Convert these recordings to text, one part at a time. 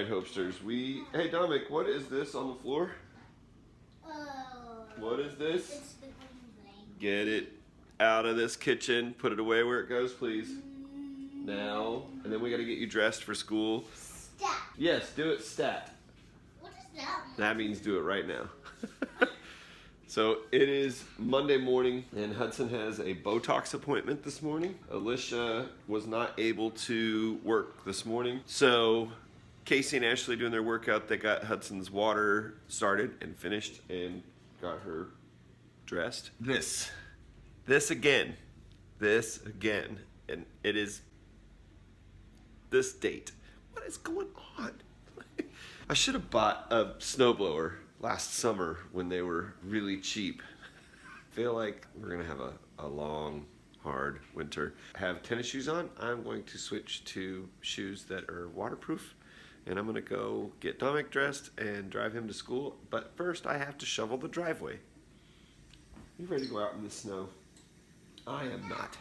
hopesters. Hey Dominic, what is this on the floor? What is this? It's the green blanket. Get it out of this kitchen. Put it away where it goes, please. Now, and then we got to get you dressed for school. Stat. Yes, do it stat. What does that mean? That means do it right now. So it is Monday morning, and Hudson has a Botox appointment this morning. Alicia was not able to work this morning, so Casey and Ashley doing their workout. They got Hudson's water started and finished and got her dressed. This again, and it is this date. What is going on? I should have bought a snowblower last summer when they were really cheap. I feel like we're gonna have a long, hard winter. I have tennis shoes on. I'm going to switch to shoes that are waterproof, and I'm gonna go get Dominic dressed and drive him to school. But first, I have to shovel the driveway. You ready to go out in the snow? I am not.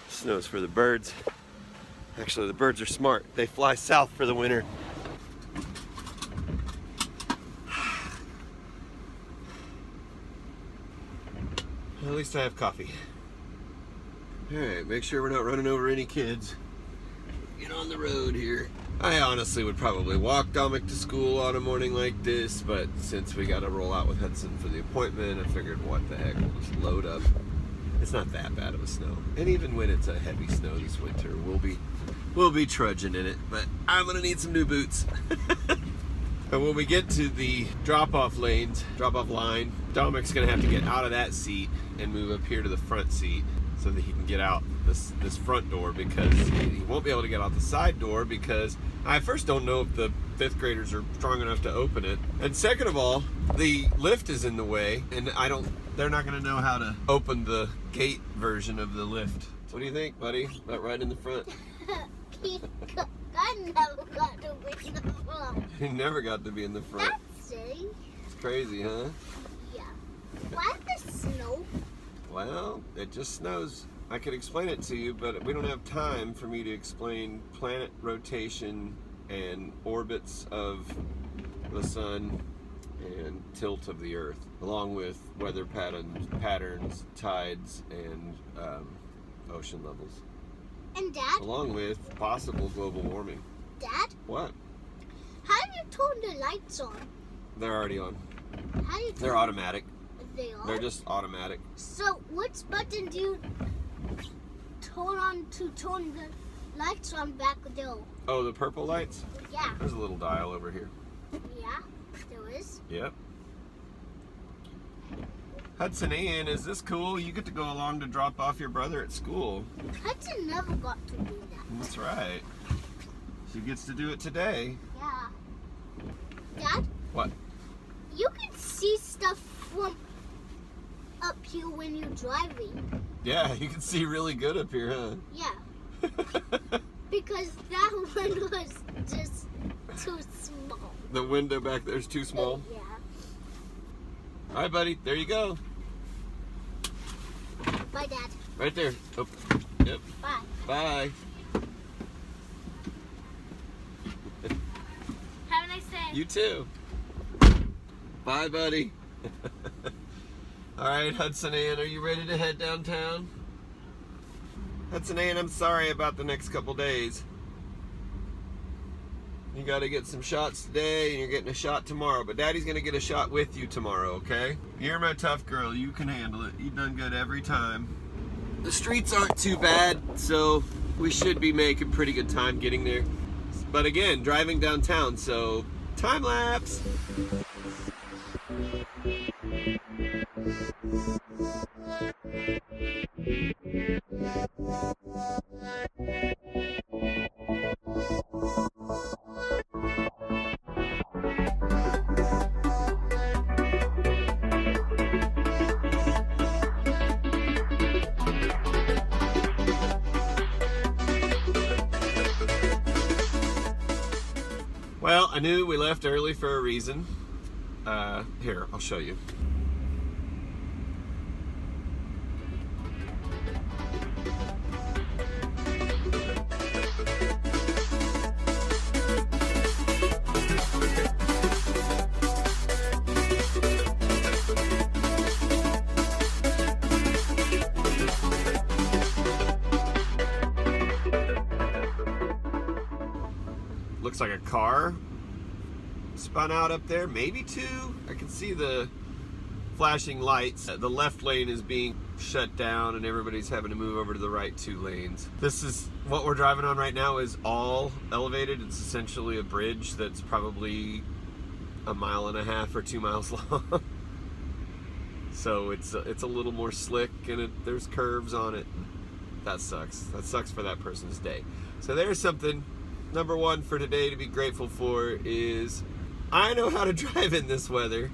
Snow's for the birds. Actually, the birds are smart. They fly south for the winter. At least I have coffee. All right, make sure we're not running over any kids. Get on the road here. I honestly would probably walk Dominic to school on a morning like this, but since we got to roll out with Hudson for the appointment, I figured what the heck, we'll just load up. It's not that bad of a snow, and even when it's a heavy snow this winter, we'll be trudging in it. But I'm gonna need some new boots. And when we get to the drop-off line, Dominic's gonna have to get out of that seat and move up here to the front seat so that he can get out this front door, because he won't be able to get out the side door because I first don't know if the 5th graders are strong enough to open it, and second of all, the lift is in the way, and they're not going to know how to open the gate version of the lift. What do you think, buddy? About right in the front? I never got to be in the front. You never got to be in the front. That's silly. It's crazy, huh? Yeah. Why the snow? Well, it just snows. I could explain it to you, but we don't have time for me to explain planet rotation and orbits of the sun and tilt of the earth, along with weather patterns, tides, and ocean levels. And Dad? Along with possible global warming. Dad? What? How do you turn the lights on? They're already on. How do you They're automatic. They are? They're just automatic. So, which button do you turn on to turn the lights on back there? Oh, the purple lights? Yeah. There's a little dial over here. Yeah, there is. Yep. Hudson Ann, is this cool? You get to go along to drop off your brother at school. Hudson never got to do that. That's right. She gets to do it today. Yeah. Dad? What? You can see stuff from up here when you're driving. Yeah, you can see really good up here, huh? Yeah. Because that one was just too small. The window back there's too small? Yeah. All right, buddy, there you go. Bye, Dad. Right there. Oh, yep. Bye. Bye. Have a nice day. You too. Bye, buddy. All right, Hudson Ann, are you ready to head downtown? Hudson Ann, I'm sorry about the next couple days. You got to get some shots today, and you're getting a shot tomorrow. But Daddy's going to get a shot with you tomorrow, okay? You're my tough girl. You can handle it. You've done good every time. The streets aren't too bad, so we should be making pretty good time getting there. But again, driving downtown, so time lapse. Well, I knew we left early for a reason. Here, I'll show you. Looks like a car spun out up there, maybe two. I can see the flashing lights. The left lane is being shut down and everybody's having to move over to the right 2 lanes. This is what we're driving on right now, is all elevated. It's essentially a bridge that's probably 1.5 miles or 2 miles long. So it's a little more slick and there's curves on it. That sucks. That sucks for that person's day. So there's something. Number one for today to be grateful for is I know how to drive in this weather.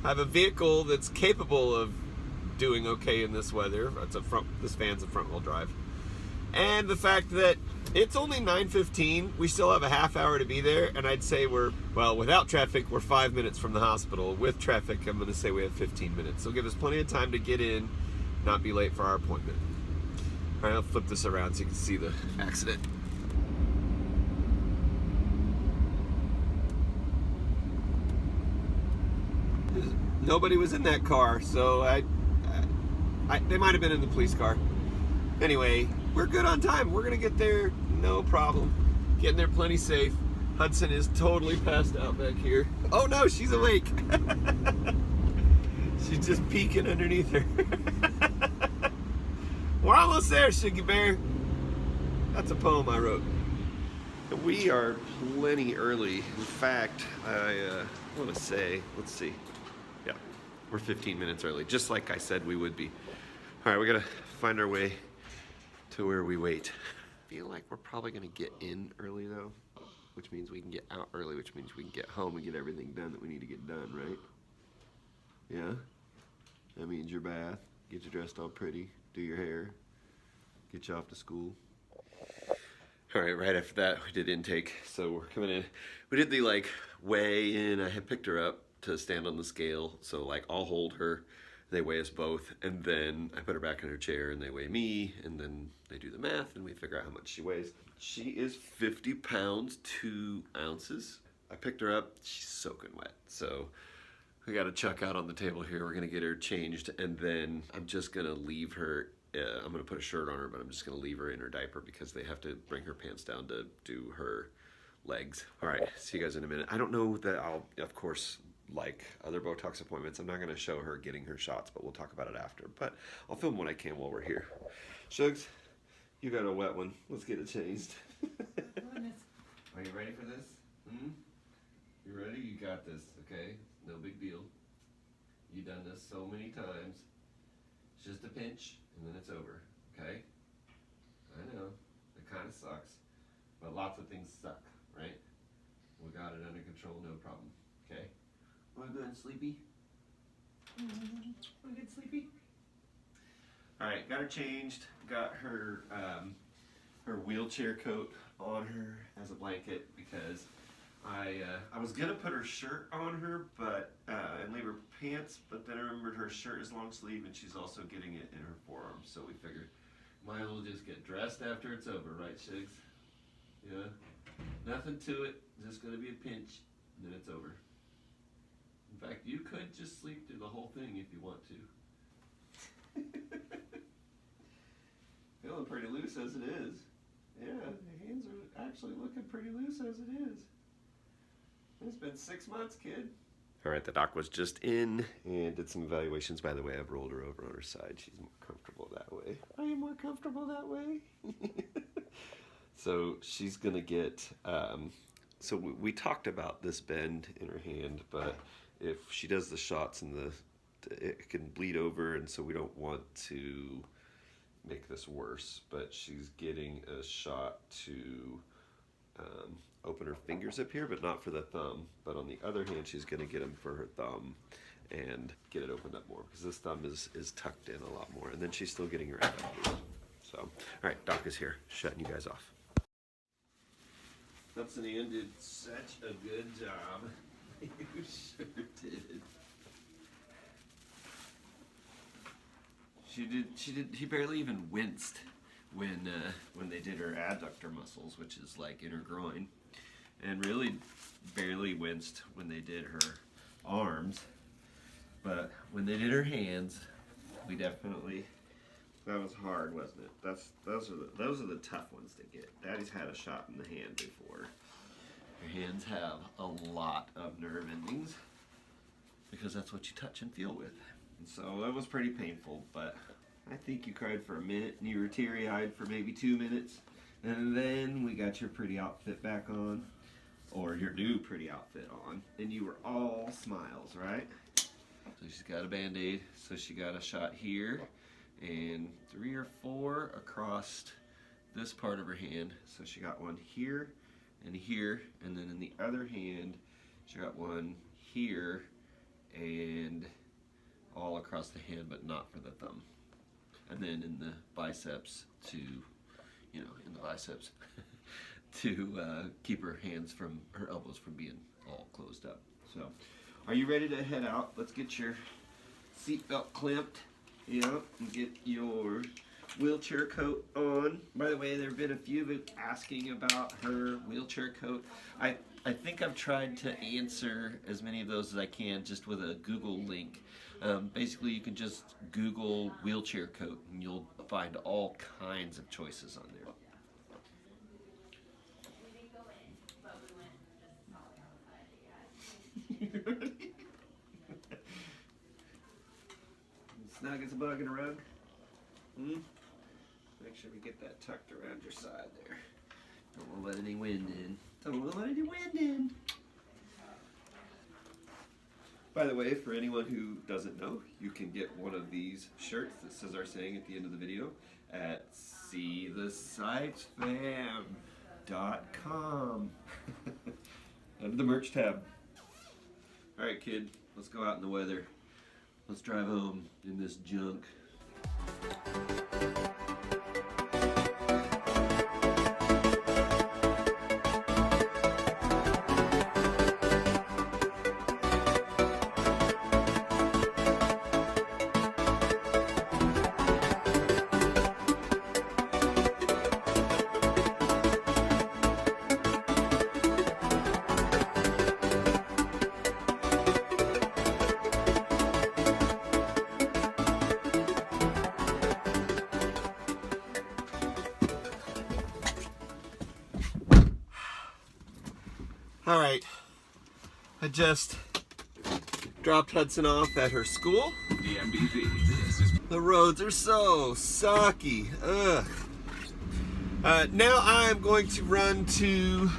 I have a vehicle that's capable of doing okay in this weather. This van's a front wheel drive. And the fact that it's only 9:15, we still have a half hour to be there, and I'd say without traffic, we're 5 minutes from the hospital. With traffic, I'm gonna say we have 15 minutes. So give us plenty of time to get in, not be late for our appointment. All right, I'll flip this around so you can see the accident. Nobody was in that car, so they might have been in the police car. Anyway, we're good on time. We're gonna get there, no problem. Getting there plenty safe. Hudsyn is totally passed out back here. Oh no, she's awake. She's just peeking underneath her. We're almost there, Shiggy Bear. That's a poem I wrote. We are plenty early. In fact, I want to say, let's see. Yeah, we're 15 minutes early, just like I said we would be. All right, we gotta find our way to where we wait. I feel like we're probably gonna get in early though, which means we can get out early, which means we can get home and get everything done that we need to get done, right? Yeah? That means your bath, get you dressed all pretty, do your hair, get you off to school. All right, right after that, we did intake. So we're coming in. We did the weigh in. I had picked her up to stand on the scale. So I'll hold her, they weigh us both, and then I put her back in her chair and they weigh me, and then they do the math and we figure out how much she weighs. She is 50 pounds, 2 ounces. I picked her up, she's soaking wet. So we got a chuck out on the table here. We're gonna get her changed, and then I'm just gonna leave her. I'm gonna put a shirt on her, but I'm just gonna leave her in her diaper because they have to bring her pants down to do her legs. All right, see you guys in a minute. I don't know that I'll, of course, like other Botox appointments, I'm not gonna show her getting her shots, but we'll talk about it after. But I'll film what I can while we're here. Shugs, you got a wet one. Let's get it changed. Are you ready for this? You ready? You got this, okay? No big deal. You've done this so many times. It's just a pinch, and then it's over, okay? I know, it kind of sucks, but lots of things suck, right? We got it under control, no problem, okay? We're good, sleepy? We're good, sleepy? All right, got her changed, got her her wheelchair coat on her as a blanket because I was gonna put her shirt on her, but and leave her pants, but then I remembered her shirt is long sleeve and she's also getting it in her forearm, so we figured might as well just get dressed after it's over, right, Shigs? Yeah, nothing to it, just gonna be a pinch, and then it's over. In fact, you could just sleep through the whole thing if you want to. Feeling pretty loose as it is. Yeah, the hands are actually looking pretty loose as it is. It's been 6 months, kid. All right, the doc was just in and did some evaluations. By the way, I've rolled her over on her side. She's more comfortable that way. I am more comfortable that way. So she's gonna get, so we talked about this bend in her hand, but if she does the shots and it can bleed over, and so we don't want to make this worse, but she's getting a shot to open her fingers up here, but not for the thumb. But on the other hand, she's gonna get them for her thumb and get it opened up more, because this thumb is tucked in a lot more, and then she's still getting her adductors. So, all right, doc is here, shutting you guys off. Hudsyn did such a good job. You sure did. She barely even winced when they did her adductor muscles, which is like in her groin, and really barely winced when they did her arms. But when they did her hands, we definitely, that was hard, wasn't it? Those are the tough ones to get. Daddy's had a shot in the hand before. Your hands have a lot of nerve endings because that's what you touch and feel with. And so it was pretty painful, but I think you cried for a minute and you were teary-eyed for maybe 2 minutes. And then we got your pretty outfit back on, or your new pretty outfit on, and you were all smiles, right? So she's got a Band-Aid, so she got a shot here, and 3 or 4 across this part of her hand. So she got one here, and then in the other hand, she got one here, and all across the hand, but not for the thumb. And then in the biceps to, to keep her elbows from being all closed up. So, are you ready to head out? Let's get your seatbelt clamped, and get your wheelchair coat on. By the way, there have been a few of you asking about her wheelchair coat. I think I've tried to answer as many of those as I can just with a Google link. Basically, you can just Google wheelchair coat and you'll find all kinds of choices on there. Snug as a bug in a rug. Make sure we get that tucked around your side there. Don't want to let any wind in. Don't want to let any wind in. By the way, for anyone who doesn't know, you can get one of these shirts that says our saying at the end of the video at SeeTheSightsFam.com under the merch tab. Alright kid, let's go out in the weather. Let's drive home in this junk. Alright, I just dropped Hudsyn off at her school. The roads are so sucky. Ugh. Now I'm going to run to,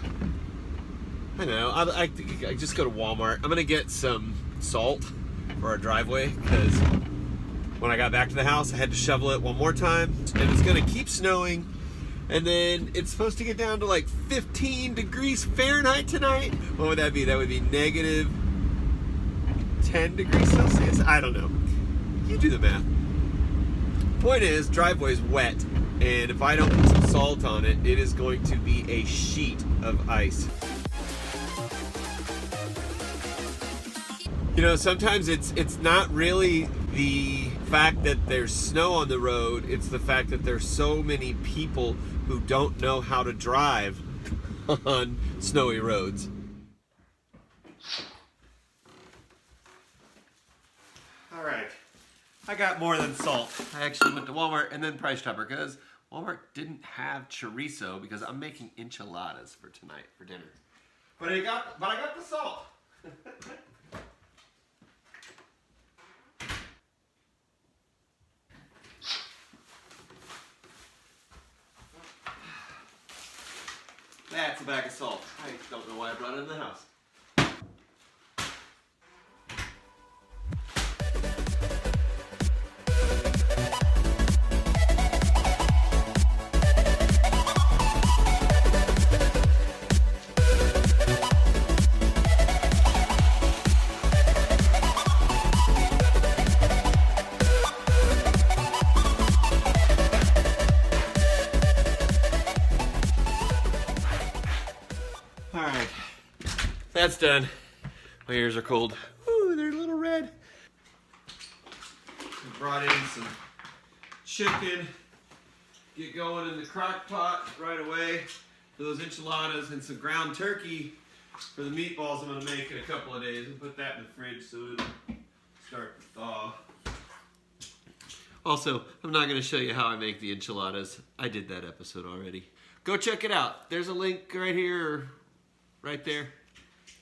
I don't know, I just go to Walmart. I'm going to get some salt for our driveway because when I got back to the house I had to shovel it one more time, and it's going to keep snowing. And then it's supposed to get down to like 15 degrees Fahrenheit tonight. What would that be? That would be negative 10 degrees Celsius? I don't know. You do the math. Point is, driveway's wet, and if I don't put some salt on it, it is going to be a sheet of ice. You know, sometimes it's not really the fact that there's snow on the road, it's the fact that there's so many people who don't know how to drive on snowy roads. Alright, I got more than salt. I actually went to Walmart and then Price Chopper because Walmart didn't have chorizo because I'm making enchiladas for tonight for dinner. But I got the salt. That's a bag of salt. I don't know why I brought it in the house. That's done. My ears are cold. Ooh, they're a little red. We brought in some chicken. Get going in the crock pot right away for those enchiladas, and some ground turkey for the meatballs I'm going to make in a couple of days. And put that in the fridge so it'll start to thaw. Also, I'm not going to show you how I make the enchiladas. I did that episode already. Go check it out. There's a link right here or right there.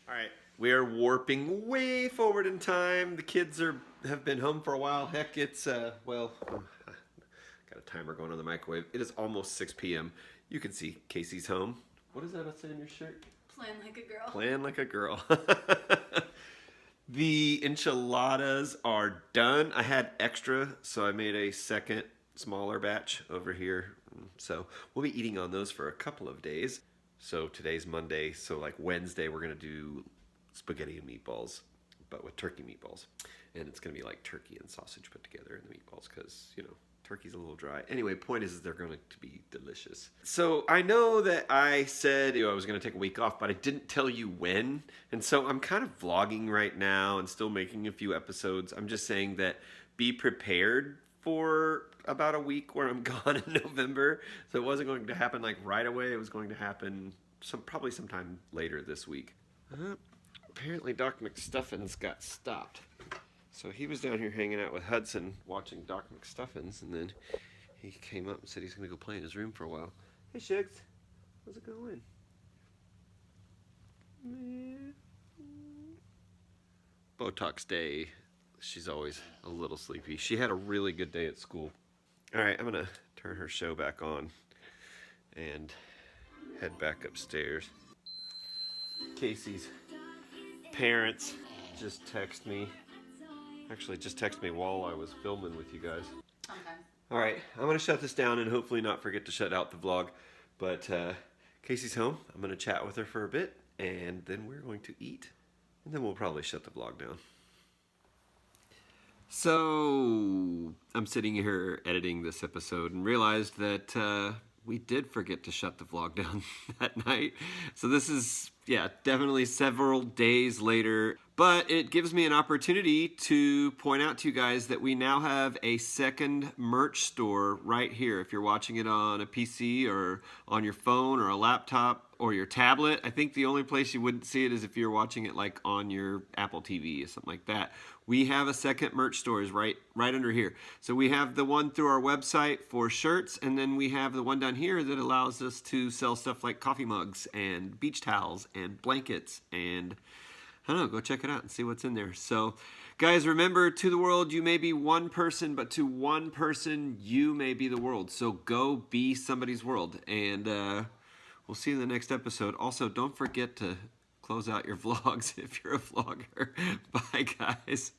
All right, we are warping way forward in time. The kids have been home for a while. Heck, it's, well, got a timer going on the microwave. It is almost 6 p.m. You can see Casey's home. What does that say on your shirt? Plan like a girl. Plan like a girl. The enchiladas are done. I had extra, so I made a second smaller batch over here. So we'll be eating on those for a couple of days. So today's Monday, so like Wednesday we're gonna do spaghetti and meatballs, but with turkey meatballs. And it's gonna be like turkey and sausage put together in the meatballs because, you know, turkey's a little dry. Anyway, point is they're going to be delicious. So I know that I said I was going to take a week off, but I didn't tell you when. And so I'm kind of vlogging right now and still making a few episodes. I'm just saying that be prepared for about a week where I'm gone in November. So it wasn't going to happen like right away. It was going to happen probably sometime later this week. Apparently Doc McStuffins got stopped. So he was down here hanging out with Hudsyn watching Doc McStuffins, and then he came up and said he's going to go play in his room for a while. Hey, Shugs. How's it going? Botox day. She's always a little sleepy. She had a really good day at school. All right, I'm going to turn her show back on and head back upstairs. Casey's parents just texted me. Actually, just texted me while I was filming with you guys. Okay. All right, I'm going to shut this down and hopefully not forget to shut out the vlog. But Casey's home. I'm going to chat with her for a bit, and then we're going to eat. And then we'll probably shut the vlog down. So, I'm sitting here editing this episode and realized that we did forget to shut the vlog down that night. So this is, yeah, definitely several days later. But it gives me an opportunity to point out to you guys that we now have a second merch store right here. If you're watching it on a PC or on your phone or a laptop or your tablet, I think the only place you wouldn't see it is if you're watching it like on your Apple TV or something like that. We have a second merch store is right under here. So we have the one through our website for shirts, and then we have the one down here that allows us to sell stuff like coffee mugs and beach towels and blankets, and I don't know, go check it out and see what's in there. So, guys, remember, to the world, you may be one person, but to one person, you may be the world. So go be somebody's world, and we'll see you in the next episode. Also, don't forget to close out your vlogs if you're a vlogger. Bye, guys.